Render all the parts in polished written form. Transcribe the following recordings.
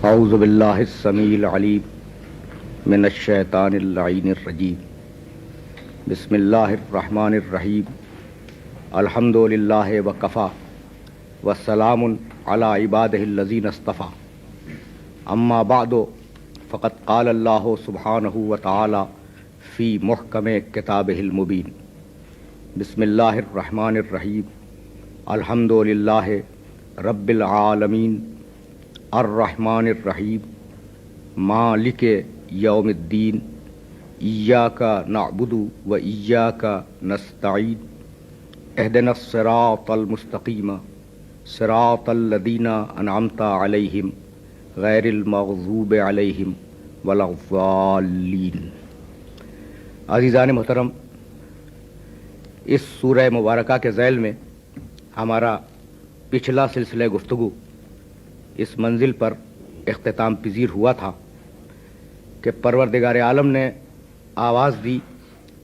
اعوذ باللہ السمیع العلیم من الشیطان اللعین الرجیم بسم اللہ الرحمن الرحیم الحمد للہ وکفی والسلام علی عبادہ الذین اصطفی اما بعد فقد قال اللہ سبحانہ وتعالی فی محکم کتابہ المبین بسم اللہ الرحمن الرحیم الحمد للہ رب العالمین الرحمن الرحیم مالک یوم الدین ایاک نعبد و ایاک نستعین اہدنا الصراط المستقیم صراط الذین انعمت علیہم غیر المغضوب علیہم ولا الضالین۔ عزیزان محترم، اس سورہ مبارکہ کے ذیل میں ہمارا پچھلا سلسلہ گفتگو اس منزل پر اختتام پذیر ہوا تھا کہ پروردگار عالم نے آواز دی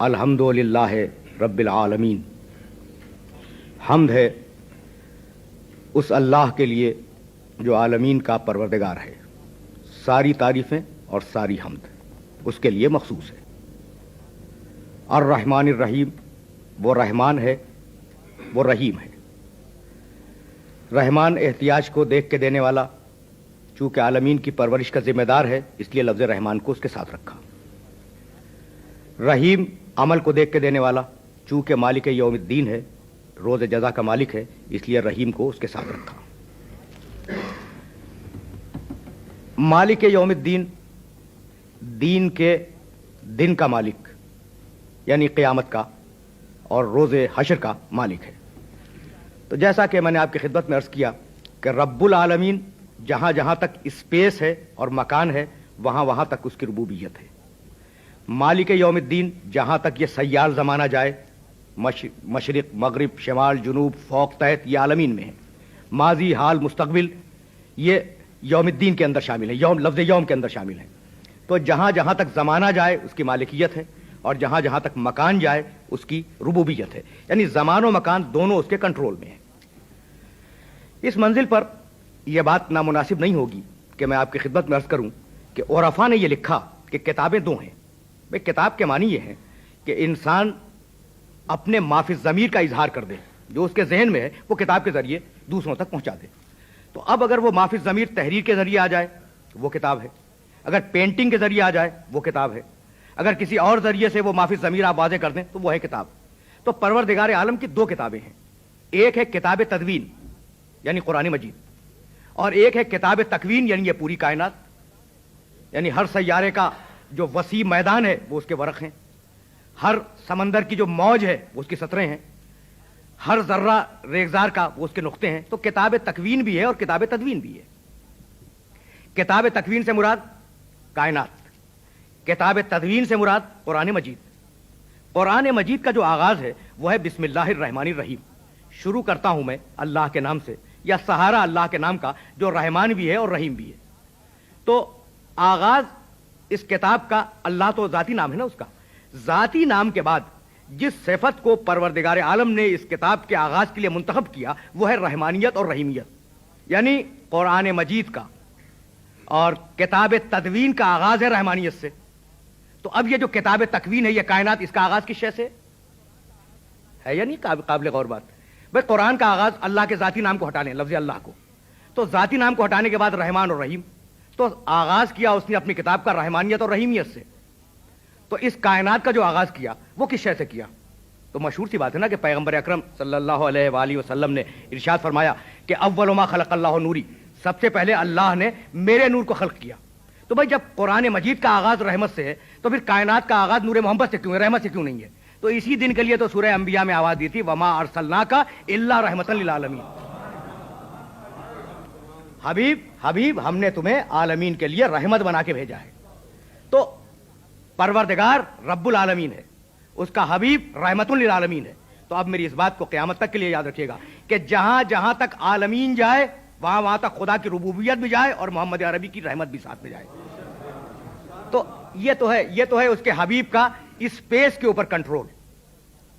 الحمد للہ رب العالمین، حمد ہے اس اللہ کے لیے جو عالمین کا پروردگار ہے، ساری تعریفیں اور ساری حمد اس کے لیے مخصوص ہے۔ الرحمن الرحیم، وہ رحمان ہے، وہ رحیم ہے۔ رحمان احتیاج کو دیکھ کے دینے والا، چونکہ عالمین کی پرورش کا ذمہ دار ہے اس لیے لفظ رحمان کو اس کے ساتھ رکھا۔ رحیم عمل کو دیکھ کے دینے والا، چونکہ مالک یوم الدین ہے، روز جزا کا مالک ہے، اس لیے رحیم کو اس کے ساتھ رکھا۔ مالک یوم الدین، دین کے دن کا مالک یعنی قیامت کا اور روز حشر کا مالک ہے۔ تو جیسا کہ میں نے آپ کی خدمت میں عرض کیا کہ رب العالمین جہاں جہاں تک اسپیس ہے اور مکان ہے وہاں وہاں تک اس کی ربوبیت ہے۔ مالک یوم الدین، جہاں تک یہ سیار زمانہ جائے، مشرق مغرب شمال جنوب فوق تحت، یہ عالمین میں ہے۔ ماضی حال مستقبل یہ یوم الدین کے اندر شامل ہے، یوم لفظ یوم کے اندر شامل ہے۔ تو جہاں جہاں تک زمانہ جائے اس کی مالکیت ہے اور جہاں جہاں تک مکان جائے اس کی ربوبیت ہے، یعنی زمان و مکان دونوں اس کے کنٹرول میں ہیں۔ اس منزل پر یہ بات نامناسب نہیں ہوگی کہ میں آپ کی خدمت میں عرض کروں کہ عرفاء نے یہ لکھا کہ کتابیں دو ہیں۔ بھئی کتاب کے معنی یہ ہے کہ انسان اپنے ما فی الضمیر کا اظہار کر دے، جو اس کے ذہن میں ہے وہ کتاب کے ذریعے دوسروں تک پہنچا دے۔ تو اب اگر وہ ما فی الضمیر تحریر کے ذریعے آ جائے وہ کتاب ہے، اگر پینٹنگ کے ذریعے آ جائے وہ کتاب ہے، اگر کسی اور ذریعے سے وہ ما فی الضمیر آپ واضح کر دیں تو وہ ہے کتاب۔ تو پروردگار عالم کی دو کتابیں ہیں، ایک ہے کتاب تدوین یعنی قرآن مجید، اور ایک ہے کتاب تکوین یعنی یہ پوری کائنات، یعنی ہر سیارے کا جو وسیع میدان ہے وہ اس کے ورق ہیں، ہر سمندر کی جو موج ہے وہ اس کی سطریں ہیں، ہر ذرہ ریگزار کا وہ اس کے نقطے ہیں۔ تو کتاب تکوین بھی ہے اور کتاب تدوین بھی ہے۔ کتاب تکوین سے مراد کائنات، کتاب تدوین سے مراد قرآن مجید۔ قرآن مجید کا جو آغاز ہے وہ ہے بسم اللہ الرحمن الرحیم، شروع کرتا ہوں میں اللہ کے نام سے، یا سہارا اللہ کے نام کا جو رحمان بھی ہے اور رحیم بھی ہے۔ تو آغاز اس کتاب کا، اللہ تو ذاتی نام ہے نا، اس کا ذاتی نام کے بعد جس صفت کو پروردگار عالم نے اس کتاب کے آغاز کے لیے منتخب کیا وہ ہے رحمانیت اور رحیمیت، یعنی قرآن مجید کا اور کتاب تدوین کا آغاز ہے رحمانیت سے۔ تو اب یہ جو کتاب تکوین ہے، یہ کائنات، اس کا آغاز کس شے سے ہے؟ یا نہیں قابل غور بات؟ بھائی قرآن کا آغاز اللہ کے ذاتی نام کو ہٹا لیں، لفظ اللہ کو، تو ذاتی نام کو ہٹانے کے بعد رحمان اور رحیم، تو آغاز کیا اس نے اپنی کتاب کا رحمانیت اور رحیمیت سے۔ تو اس کائنات کا جو آغاز کیا وہ کس شے سے کیا؟ تو مشہور سی بات ہے نا کہ پیغمبر اکرم صلی اللہ علیہ وآلہ وسلم نے ارشاد فرمایا کہ اول ما خلق اللہ نوری، سب سے پہلے اللہ نے میرے نور کو خلق کیا۔ تو بھائی جب قرآن مجید کا آغاز رحمت سے ہے تو پھر کائنات کا آغاز نور محمد سے کیوں ہے، رحمت سے کیوں نہیں ہے؟ تو اسی دن کے لیے تو سورہ انبیاء میں آواز دی تھی وما ارسلناک الا رحمتا للعالمین، حبیب ہم نے تمہیں عالمین کے لیے رحمت بنا کے بھیجا ہے۔ تو پروردگار رب العالمین ہے، اس کا حبیب رحمت للعالمین ہے۔ تو اب میری اس بات کو قیامت تک کے لیے یاد رکھیے گا کہ جہاں جہاں تک عالمین جائے وہاں وہاں تک خدا کی ربوبیت بھی جائے اور محمد عربی کی رحمت بھی ساتھ میں جائے۔ تو یہ تو ہے اس کے حبیب کا اسپیس کے اوپر کنٹرول،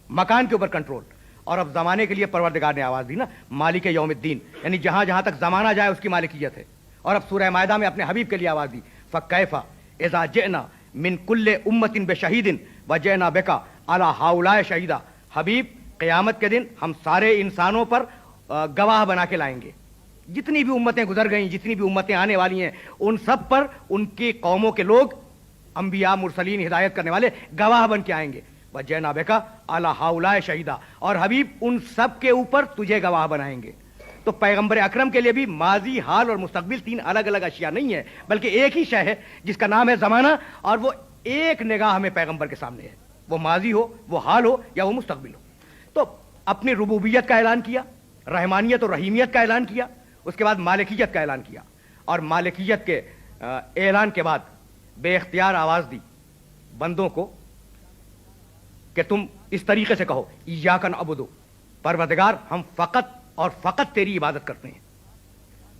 مکان کے اوپر کنٹرول۔ اور اب زمانے کے لیے پروردگار نے آواز دی نا مالک یوم الدین، یعنی جہاں جہاں تک زمانہ جائے اس کی مالکیت ہے اور اب سورہ مائدہ میں اپنے حبیب کے لیے آواز دی، فکیف اذا جئنا من کل امت بشہید وجئنا بک علی ہؤلاء شہیدا، حبیب قیامت کے دن ہم سارے انسانوں پر گواہ بنا کے لائیں گے، جتنی بھی امتیں گزر گئیں، جتنی بھی امتیں آنے والی ہیں، ان سب پر ان کی قوموں کے لوگ، انبیاء مرسلین ہدایت کرنے والے گواہ بن کے آئیں گے، وجئنا بک علی ہؤلاء شہیدا، اور حبیب ان سب کے اوپر تجھے گواہ بنائیں گے۔ تو پیغمبر اکرم کے لیے بھی ماضی، حال اور مستقبل تین الگ الگ اشیاء نہیں ہے، بلکہ ایک ہی شے ہے جس کا نام ہے زمانہ، اور وہ ایک نگاہ میں پیغمبر کے سامنے ہے، وہ ماضی ہو، وہ حال ہو، یا وہ مستقبل ہو۔ تو اپنی ربوبیت کا اعلان کیا، رحمانیت اور رحیمیت کا اعلان کیا، اس کے بعد مالکیت کا اعلان کیا، اور مالکیت کے اعلان کے بعد بے اختیار آواز دی بندوں کو کہ تم اس طریقے سے کہو، ایاک نعبد، پروردگار ہم فقط اور فقط تیری عبادت کرتے ہیں،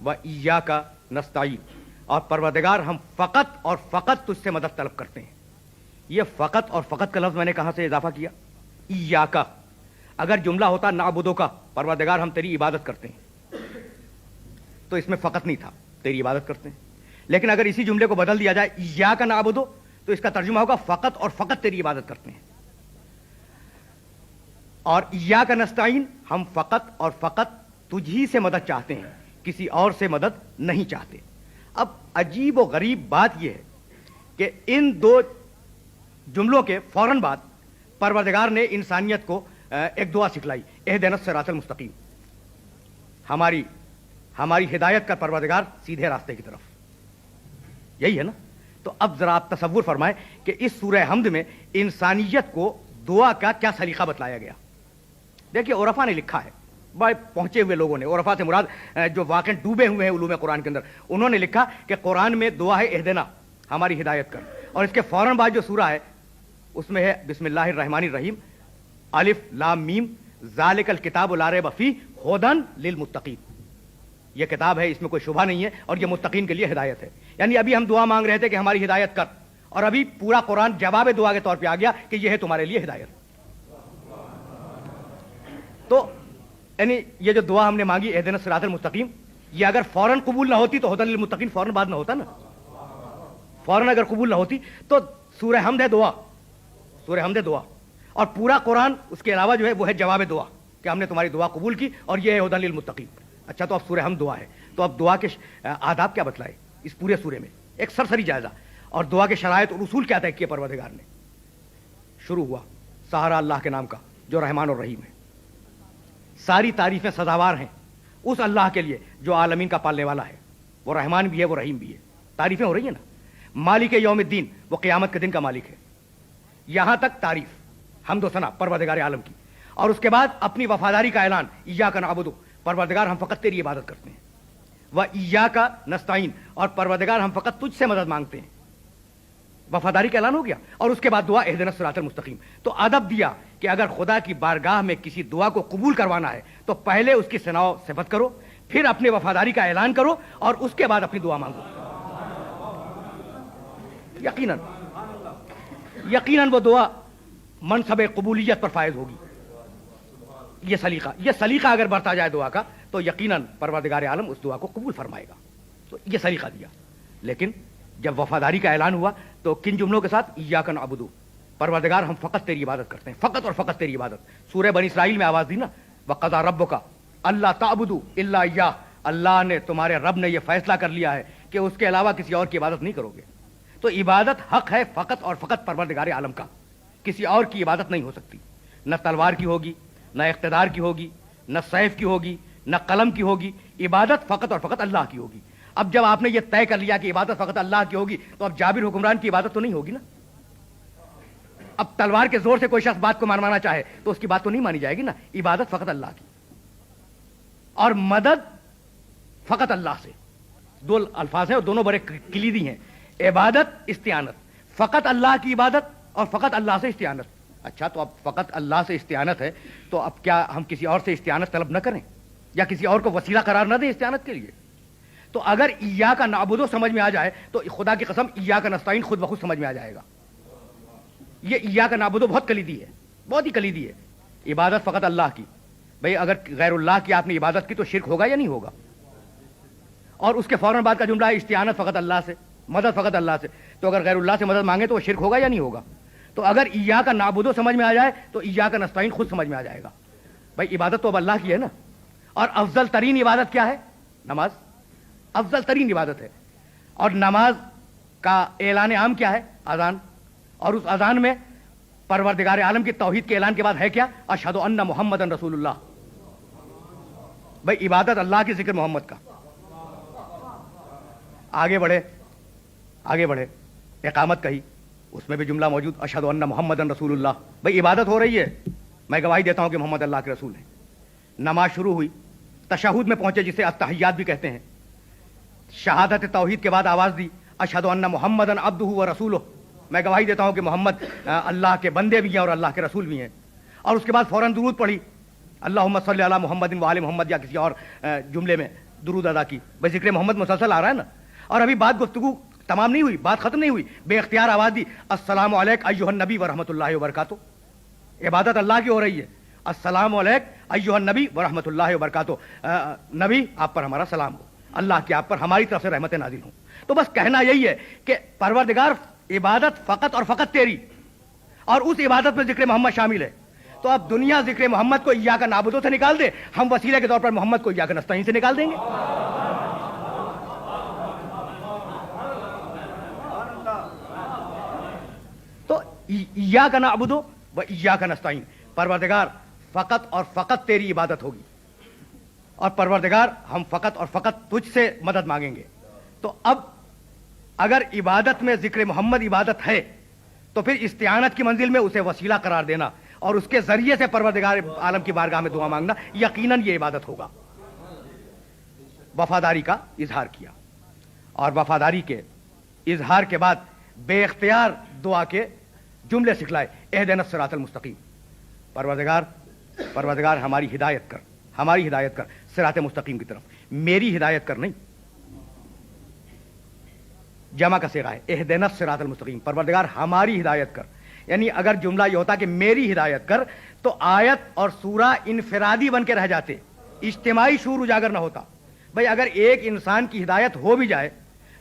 وایاک نستعین، اور پروردگار ہم فقط اور فقط تجھ سے مدد طلب کرتے ہیں۔ یہ فقط اور فقط کا لفظ میں نے کہاں سے اضافہ کیا؟ ایاک، اگر جملہ ہوتا نعبدو کا، پروردگار ہم تیری عبادت کرتے ہیں، تو اس میں فقط نہیں تھا، تیری عبادت کرتے ہیں، لیکن اگر اسی جملے کو بدل دیا جائے ایاک نعبدو، تو اس کا ترجمہ ہوگا فقط اور فقط تیری عبادت کرتے ہیں، اور ایاک نستعین، ہم فقط اور فقط تجھی سے مدد چاہتے ہیں، کسی اور سے مدد نہیں چاہتے۔ اب عجیب و غریب بات یہ ہے کہ ان دو جملوں کے فوراً بعد پروردگار نے انسانیت کو ایک دعا سکھلائی، اہدنا الصراط المستقیم، ہماری ہدایت کا پروردگار سیدھے راستے کی طرف، یہی ہے نا؟ تو اب ذرا آپ تصور فرمائیں کہ اس سورہ حمد میں انسانیت کو دعا کا کیا سلیقہ بتلایا گیا۔ دیکھیے عرفا نے لکھا ہے، بڑے پہنچے ہوئے لوگوں نے، عرفا سے مراد جو واقع ڈوبے ہوئے ہیں علوم قرآن کے اندر، انہوں نے لکھا کہ قرآن میں دعا ہے اہدنا، ہماری ہدایت کر، اور اس کے فوراً بعد جو سورہ ہے اس میں ہے بسم اللہ الرحمن الرحیم، الف لام میم ذالک الکتاب لا ریب فیہ ھدی للمتقین، یہ کتاب ہے، اس میں کوئی شبہ نہیں ہے، اور یہ متقین کے لیے ہدایت ہے۔ یعنی ابھی ہم دعا مانگ رہے تھے کہ ہماری ہدایت کر، اور ابھی پورا قرآن جواب دعا کے طور پہ آ گیا کہ یہ ہے تمہارے لیے ہدایت۔ تو یعنی یہ جو دعا ہم نے مانگی اہدنا الصراط المستقیم، یہ اگر فوراً قبول نہ ہوتی تو ھدی للمتقین فوراً بعد نہ ہوتا نا، فوراً اگر قبول نہ ہوتی تو سورہ حمد ہے دعا، سورہ حمد ہے دعا، اور پورا قرآن اس کے علاوہ جو ہے وہ ہے جواب دعا کہ ہم نے تمہاری دعا قبول کی اور یہ ہے ھدی للمتقین۔ اچھا، تو اب سورہ حمد دعا ہے، تو اب دعا کے آداب کیا بتلائے اس پورے سورے میں، ایک سرسری جائزہ، اور دعا کے شرائط اور اصول کیا طے کیے پروردگار نے۔ شروع ہوا سہارا اللہ کے نام کا جو رحمان اور رحیم ہے، ساری تعریفیں سزاوار ہیں اس اللہ کے لیے جو عالمین کا پالنے والا ہے، وہ رحمان بھی ہے وہ رحیم بھی ہے، تعریفیں ہو رہی ہیں نا۔ مالک یوم الدین، وہ قیامت کے دن کا مالک ہے، یہاں تک تعریف حمد و ثنا پروردگار عالم کی، اور اس کے بعد اپنی وفاداری کا اعلان، ایاک نعبد، پروردگار ہم فقط تیری عبادت کرتے ہیں، وایاک نستعین، اور پروردگار ہم فقط تجھ سے مدد مانگتے ہیں، وفاداری کا اعلان ہو گیا، اور اس کے بعد دعا اہدنا الصراط المستقیم۔ تو ادب دیا کہ اگر خدا کی بارگاہ میں کسی دعا کو قبول کروانا ہے تو پہلے اس کی ثنا و صفت کرو، پھر اپنی وفاداری کا اعلان کرو، اور اس کے بعد اپنی دعا مانگو۔ یقیناً وہ دعا منصب قبولیت پر فائز ہوگی۔ یہ سلیقہ اگر برتا جائے دعا کا تو یقیناً پروردگار عالم اس دعا کو قبول فرمائے گا۔ تو یہ سلیقہ دیا، لیکن جب وفاداری کا اعلان ہوا تو کن جملوں کے ساتھ؟ ایاک نعبد، پروردگار ہم فقط تیری عبادت کرتے ہیں، فقط اور فقط تیری عبادت۔ سورہ بنی اسرائیل میں آواز دی نا، وقضى ربک الا تعبدوا الا ایاہ، اللہ نے، تمہارے رب نے یہ فیصلہ کر لیا ہے کہ اس کے علاوہ کسی اور کی عبادت نہیں کرو گے۔ تو عبادت حق ہے فقط اور فقط پروردگار عالم کا، کسی اور کی عبادت نہیں ہو سکتی، نہ تلوار کی ہوگی، نہ اقتدار کی ہوگی، نہ سیف کی ہوگی، نہ قلم کی ہوگی، عبادت فقط اور فقط اللہ کی ہوگی۔ اب جب آپ نے یہ طے کر لیا کہ عبادت فقط اللہ کی ہوگی تو اب جابر حکمران کی عبادت تو نہیں ہوگی نا۔ اب تلوار کے زور سے کوئی شخص بات کو مانوانا چاہے تو اس کی بات تو نہیں مانی جائے گی نا، عبادت فقط اللہ کی، اور مدد فقط اللہ سے۔ دو الفاظ ہیں اور دونوں بڑے کلیدی ہیں، عبادت استعانت، فقط اللہ کی عبادت اور فقط اللہ سے استعانت۔ اچھا، تو اب فقط اللہ سے استعانت ہے تو اب کیا ہم کسی اور سے استعانت طلب نہ کریں یا کسی اور کو وسیلہ قرار نہ دیں استعانت کے لیے؟ تو اگر ایاک نعبد سمجھ میں آ جائے تو خدا کی قسم ایاک نستعین خود بخود سمجھ میں آ جائے گا۔ یہ ایاک نعبد بہت کلیدی ہے، بہت ہی کلیدی ہے۔ عبادت فقط اللہ کی، بھئی اگر غیر اللہ کی آپ نے عبادت کی تو شرک ہوگا یا نہیں ہوگا؟ اور اس کے فوراً بعد کا جملہ ہے استعانت فقط اللہ سے، مدد فقط اللہ سے. تو اگر غیر اللہ سے مدد مانگے تو وہ شرک ہوگا یا نہیں ہوگا؟ تو اگر ایاک نعبد سمجھ میں آ جائے تو ایاک نستعین خود سمجھ میں آ جائے گا. بھائی عبادت تو اب اللہ کی ہے نا. اور افضل ترین عبادت کیا ہے؟ نماز. افضل ترین عبادت ہے. اور نماز کا اعلان عام کیا ہے؟ اذان. اور اس اذان میں پروردگار عالم کی توحید کے اعلان کے بعد ہے کیا؟ اشہد ان محمد رسول اللہ. بھائی عبادت اللہ کی، ذکر محمد کا. آگے بڑھے اقامت کہی، اس میں بھی جملہ موجود اشہد ان محمد رسول اللہ. بھائی عبادت ہو رہی ہے، میں گواہی دیتا ہوں کہ محمد اللہ کے رسول ہیں. نماز شروع ہوئی، تشہد میں پہنچے جسے التحیات بھی کہتے ہیں. شہادت توحید کے بعد آواز دی اشہد ان محمد عبدہ و رسولہ. میں گواہی دیتا ہوں کہ محمد اللہ کے بندے بھی ہیں اور اللہ کے رسول بھی ہیں. اور اس کے بعد فوراً درود پڑھی، اللہم صلی علی محمد و آل محمد، یا کسی اور جملے میں درود ادا کی. بھائی ذکر محمد مسلسل آ رہا ہے نا. اور ابھی بات گفتگو تمام نہیں ہوئی، بات ختم نہیں ہوئی، بے اختیار آواز دی السلام علیک ایھا النبی ورحمۃ اللہ وبرکاتہ. عبادت اللہ کی ہو رہی ہے. السلام علیک ایھا النبی ورحمۃ اللہ وبرکاتہ. نبی آپ پر ہمارا سلام ہو، اللہ کی آپ پر ہماری طرف سے رحمتیں نازل ہوں. تو بس کہنا یہی ہے کہ پروردگار عبادت فقط اور فقط تیری، اور اس عبادت میں ذکر محمد شامل ہے. تو اب دنیا ذکر محمد کو ایاک نعبد سے نکال دے، ہم وسیلے کے طور پر محمد کو ایاک نستعین سے نکال دیں گے. تو ایاک نعبد و ایاک نستعین، پروردگار فقط اور فقط تیری عبادت ہوگی، اور پروردگار ہم فقط اور فقط تجھ سے مدد مانگیں گے. تو اب اگر عبادت میں ذکر محمد عبادت ہے تو پھر استعانت کی منزل میں اسے وسیلہ قرار دینا اور اس کے ذریعے سے پروردگار عالم کی بارگاہ میں دعا مانگنا یقیناً یہ عبادت ہوگا. وفاداری کا اظہار کیا، اور وفاداری کے اظہار کے بعد بے اختیار دعا کے جملے سکھلائے اہدنا الصراط المستقیم. پروردگار ہماری ہدایت کر صراط مستقیم کی طرف، میری ہدایت کر نہیں. جمع کا صیغہ ہے اہدنا الصراط المستقیم. پروردگار ہماری ہدایت کر، یعنی اگر جملہ یہ ہوتا کہ میری ہدایت کر تو آیت اور سورہ انفرادی بن کے رہ جاتے، اجتماعی شعور اجاگر نہ ہوتا. بھئی اگر ایک انسان کی ہدایت ہو بھی جائے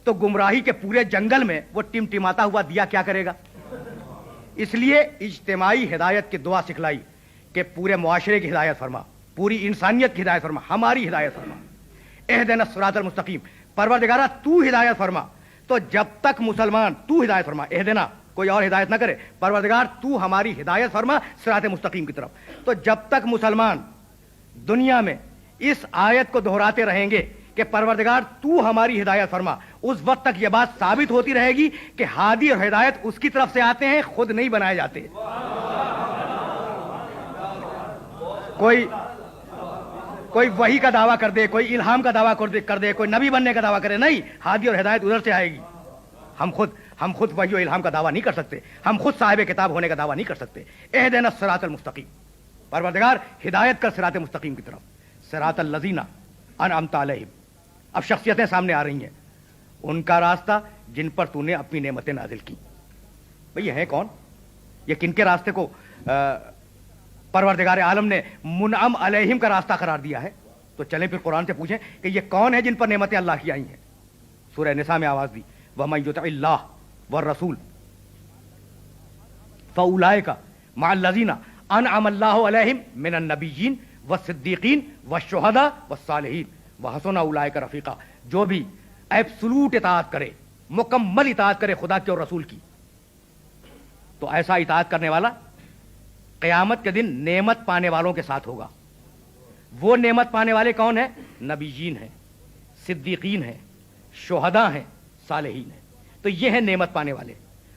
تو گمراہی کے پورے جنگل میں وہ ٹمٹماتا ہوا دیا کیا کرے گا؟ اس لیے اجتماعی ہدایت کی دعا سکھلائی کہ پورے معاشرے کی ہدایت فرما، پوری انسانیت کی ہدایت فرما، ہماری ہدایت فرما. اہدنا الصراط المستقیم، پروردگارہ تو ہدایت فرما. تو جب تک مسلمان، تو ہدایت فرما، اہدنا کوئی اور ہدایت نہ کرے، پروردگار تو ہماری ہدایت فرما صراط مستقیم کی طرف. تو جب تک مسلمان دنیا میں اس آیت کو دہراتے رہیں گے کہ پروردگار تو ہماری ہدایت فرما، اس وقت تک یہ بات ثابت ہوتی رہے گی کہ ہادی اور ہدایت اس کی طرف سے آتے ہیں، خود نہیں بنائے جاتے. کوئی وحی کا دعویٰ کر دے، کوئی الہام کا دعویٰ کر دے، کوئی نبی بننے کا دعویٰ کرے، نہیں، ہادی اور ہدایت ادھر سے آئے گی. ہم خود وحی و الہام کا دعویٰ نہیں کر سکتے، ہم خود صاحب کتاب ہونے کا دعویٰ نہیں کر سکتے. اہدنا الصراط المستقیم، پروردگار ہدایت کر صراط مستقیم کی طرف. صراط الذین انعمت علیہم، اب شخصیتیں سامنے آ رہی ہیں. ان کا راستہ جن پر تو نے اپنی نعمتیں نازل کی. بھئی یہ ہیں کون؟ یہ کن کے راستے کو پروردگار عالم نے منعم علیہم کا راستہ قرار دیا ہے؟ تو چلیں پھر قرآن سے پوچھیں کہ یہ کون ہے جن پر نعمتیں اللہ کی آئی ہیں. سورہ نساء میں آواز دی وَمَن يُطِعِ اللَّهَ وَالرَّسُولَ فَأُولَٰئِكَ مَعَ الَّذِينَ أَنْعَمَ اللَّهُ عَلَيْهِم مِّنَ النَّبِيِّينَ وَالصِّدِّيقِينَ وَالشُّهَدَاءِ وَالصَّالِحِينَ وَحَسُنَ أُولَٰئِكَ رَفِیقًا. جو بھی ایبسلوٹ اطاعت کرے، مکمل اطاعت کرے خدا کی اور رسول کی، تو ایسا اطاعت کرنے والا قیامت کے دن نعمت پانے والوں کے ساتھ ہوگا. وہ نعمت پانے والے کون ہیں؟ نبیین ہیں، صدیقین ہیں، شہداء ہیں، صالحین ہیں. تو یہ ہیں نعمت پانے والے.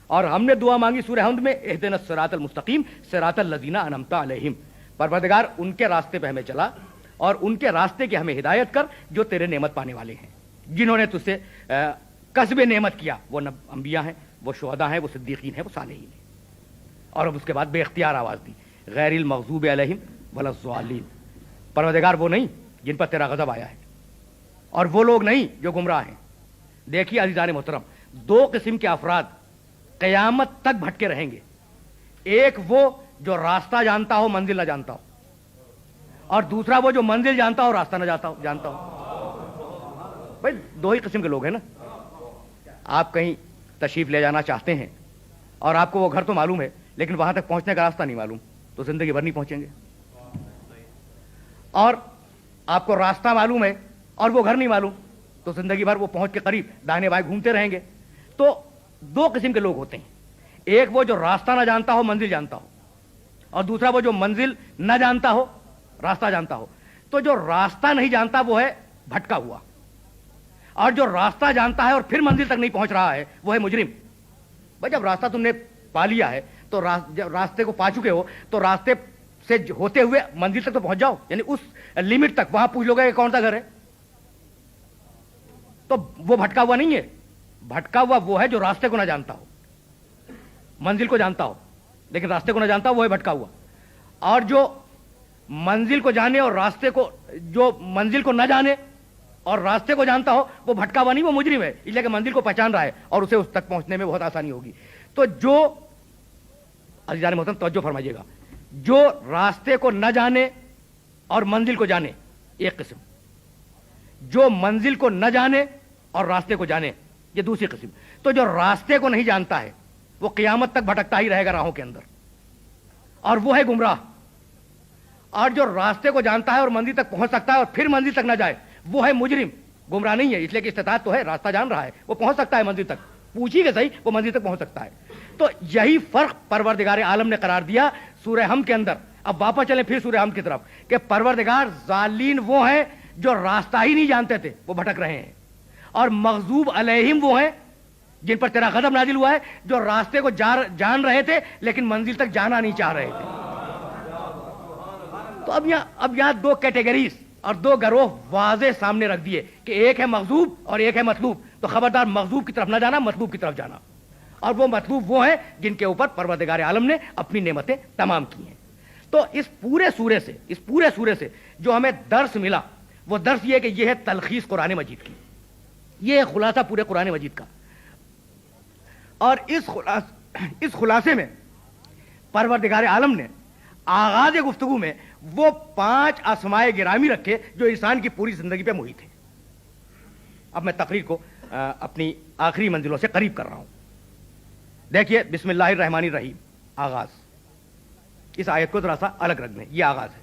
اور ہم نے دعا مانگی سورہ حمد میں اہدنا الصراط المستقیم صراط الذین انعمت علیہم. پروردگار ان کے راستے پہ ہمیں چلا اور ان کے راستے کی ہمیں ہدایت کر جو تیرے نعمت پانے والے ہیں، جنہوں نے تجھ سے کسب نعمت کیا. وہ انبیاء ہیں، وہ شہداء ہیں، وہ صدیقین ہیں، وہ صالحین ہیں. اور اب اس کے بعد بے اختیار آواز دی غیر المغضوب علیہم ولا الضالین. پروردگار وہ نہیں جن پر تیرا غضب آیا ہے، اور وہ لوگ نہیں جو گمراہ ہیں. دیکھیے عزیزان محترم، دو قسم کے افراد قیامت تک بھٹکے رہیں گے. ایک وہ جو راستہ جانتا ہو منزل نہ جانتا ہو، اور دوسرا وہ جو منزل جانتا ہو راستہ نہ جانتا ہو. بھائی دو ہی قسم کے لوگ ہیں نا. آپ کہیں تشریف لے جانا چاہتے ہیں اور آپ کو وہ گھر تو معلوم ہے لیکن وہاں تک پہنچنے کا راستہ نہیں معلوم, تو زندگی بھر نہیں پہنچیں گے. اور آپ کو راستہ معلوم ہے اور وہ گھر نہیں معلوم, تو زندگی بھر وہ پہنچ کے قریب دائیں بائیں گھومتے رہیں گے. تو دو قسم کے لوگ ہوتے ہیں, ایک وہ جو راستہ نہ جانتا ہو منزل جانتا ہو, اور دوسرا وہ جو منزل نہ جانتا ہو راستہ جانتا ہو. تو جو راستہ نہیں جانتا وہ ہے بھٹکا ہوا, اور جو راستہ جانتا ہے اور پھر منزل تک نہیں پہنچ رہا ہے وہ ہے مجرم. بھائی جب راستہ تم نے پا لیا ہے تو جب راستے کو پا چکے ہو تو راستے سے ہوتے ہوئے منزل تک تو پہنچ جاؤ, یعنی اس لمٹ تک. وہاں پوچھ لو گے کہ کون سا گھر ہے, تو وہ بھٹکا ہوا نہیں ہے. بھٹکا ہوا وہ ہے جو راستے کو نہ جانتا ہو, منزل کو جانتا ہو لیکن راستے کو نہ جانتا ہو, وہ ہے بھٹکا ہوا. اور جو منزل کو جانے اور راستے کو, جو منزل کو نہ جانے اور راستے کو جانتا ہو, وہ بھٹکا ہوا نہیں, وہ مجرم ہے, اس لیے کہ منزل کو پہچان رہا ہے اور اسے اس تک پہنچنے میں بہت آسانی ہوگی. تو جو عزیزان محترم توجہ فرمائیے گا, جو راستے کو نہ جانے اور منزل کو جانے ایک قسم, جو منزل کو نہ جانے اور راستے کو جانے یہ دوسری قسم. تو جو راستے کو نہیں جانتا ہے وہ قیامت تک بھٹکتا ہی رہے گا راہوں کے اندر, اور وہ ہے گمراہ. اور جو راستے کو جانتا ہے اور منزل تک پہنچ سکتا ہے اور پھر منزل تک نہ جائے وہ ہے مجرم, گمراہ نہیں ہے, اس لیے کہ استطاعت تو ہے, راستہ جان رہا ہے, وہ پہنچ سکتا ہے منزل تک, پوچھی کہ صحیح, وہ منزل تک پہنچ سکتا ہے. تو یہی فرق پروردگار عالم نے قرار دیا سورہ ہم کے اندر. اب واپس چلیں پھر سورہ ہم کی طرف کہ پروردگار ظالین وہ ہیں جو راستہ ہی نہیں جانتے تھے, وہ بھٹک رہے ہیں, اور مغضوب علیہم وہ ہیں جن پر تیرا غضب نازل ہوا ہے, جو راستے کو جان رہے تھے لیکن منزل تک جانا نہیں چاہ رہے تھے. تو اب یہاں دو کیٹیگریز اور دو گروہ واضح سامنے رکھ دیے کہ ایک ہے مغضوب اور ایک ہے مطلوب. تو خبردار مغضوب کی طرف نہ جانا, مطلوب کی طرف جانا. اور وہ مطلوب وہ ہیں جن کے اوپر پروردگار عالم نے اپنی نعمتیں تمام کی ہیں. تو اس پورے سورے سے جو ہمیں درس ملا وہ درس یہ ہے کہ یہ ہے تلخیص قرآن مجید کی, یہ ہے خلاصہ پورے قرآن مجید کا. اور اس خلاصے میں پروردگار عالم نے آغاز گفتگو میں وہ 5 اسمائے گرامی رکھے جو انسان کی پوری زندگی پہ محیط ہیں. اب میں تقریر کو اپنی آخری منزلوں سے قریب کر رہا ہوں. دیکھیے بسم اللہ الرحمن الرحیم آغاز. اس آیت کو ذرا سا الگ رکھ دیں, یہ آغاز ہے.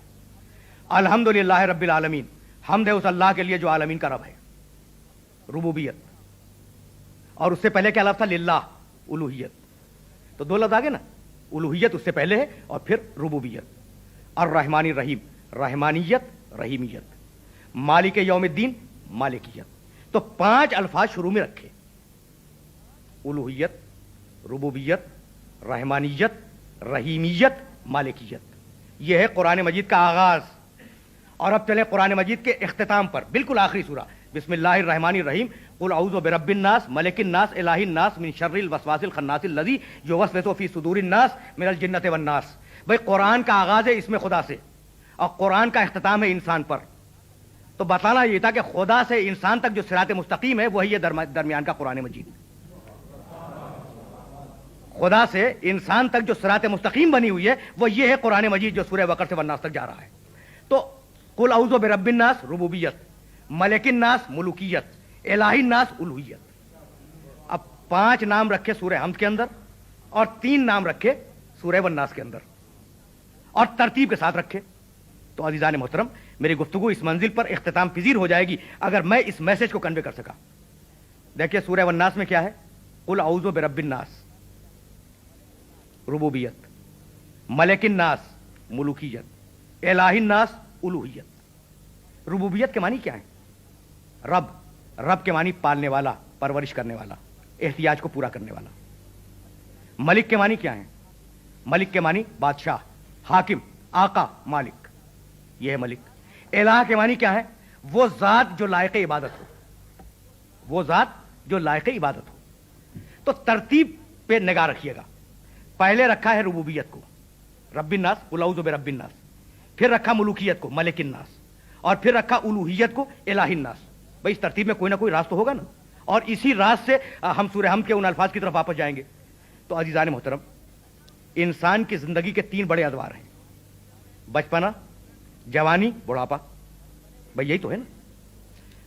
الحمدللہ رب العالمین, حمد ہے اس اللہ کے لیے جو عالمین کا رب ہے. ربوبیت, اور اس سے پہلے کیا لفظ تھا, للہ, الوہیت. تو دو لفظ آگے نا, الوہیت اس سے پہلے ہے اور پھر ربوبیت. الرحمن الرحیم, رحمانیت رحیمیت. مالک یوم الدین, مالکیت. تو 5 الفاظ شروع میں رکھے, الوہیت, ربوبیت, رحمانیت, رحیمیت, مالکیت. یہ ہے قرآن مجید کا آغاز. اور اب چلیں قرآن مجید کے اختتام پر, بالکل آخری سورہ بسم اللہ الرحمن الرحیم. قل اعوذ برب الناس ملک الناس الہ الناس من شر الوسواس الخناس الذی یوسوس فی صدور الناس من الجنۃ والناس. بھائی قرآن کا آغاز ہے اس میں خدا سے, اور قرآن کا اختتام ہے انسان پر. تو بتانا یہ تھا کہ خدا سے انسان تک جو صراط مستقیم ہے وہی ہے درمیان کا قرآن مجید. خدا سے انسان تک جو صراط مستقیم بنی ہوئی ہے وہ یہ ہے قرآن مجید جو سورہ بقرہ سے والناس تک جا رہا ہے. تو قل اعوذ برب الناس ربوبیت, ملک الناس ملوکیت, الہ الناس الوہیت. اب 5 نام رکھے سورہ حمد کے اندر اور 3 نام رکھے سورہ والناس کے اندر, اور ترتیب کے ساتھ رکھے. تو عزیزان محترم میری گفتگو اس منزل پر اختتام پذیر ہو جائے گی اگر میں اس میسج کو کنوے کر سکا. دیکھیے سورہ والناس میں کیا ہے, قل اعوذ برب الناس ربوبیت, ملک الناس ملوکیت, الہ الناس الوہیت. ربوبیت کے معنی کیا ہے, رب. رب کے معنی پالنے والا, پرورش کرنے والا, احتیاج کو پورا کرنے والا. ملک کے معنی کیا ہے, ملک کے معنی بادشاہ, حاکم, آقا, مالک. یہ ہے ملک. الہ کے معنی کیا ہے, وہ ذات جو لائق عبادت ہو, وہ ذات جو لائق عبادت ہو. تو ترتیب پہ نگاہ رکھیے گا. پہلے رکھا ہے ربوبیت کو, رب الناس, قل اعوذ برب الناس. پھر رکھا ملوکیت کو, ملک الناس. اور پھر رکھا الوہیت کو, الہ الناس. بھائی اس ترتیب میں کوئی نہ کوئی راز تو ہوگا نا, اور اسی راز سے ہم سورہ ہم کے ان الفاظ کی طرف واپس جائیں گے. تو عزیزان محترم انسان کی زندگی کے 3 بڑے ادوار ہیں, بچپنا, جوانی, بڑھاپا. بھائی یہی تو ہے نا.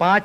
5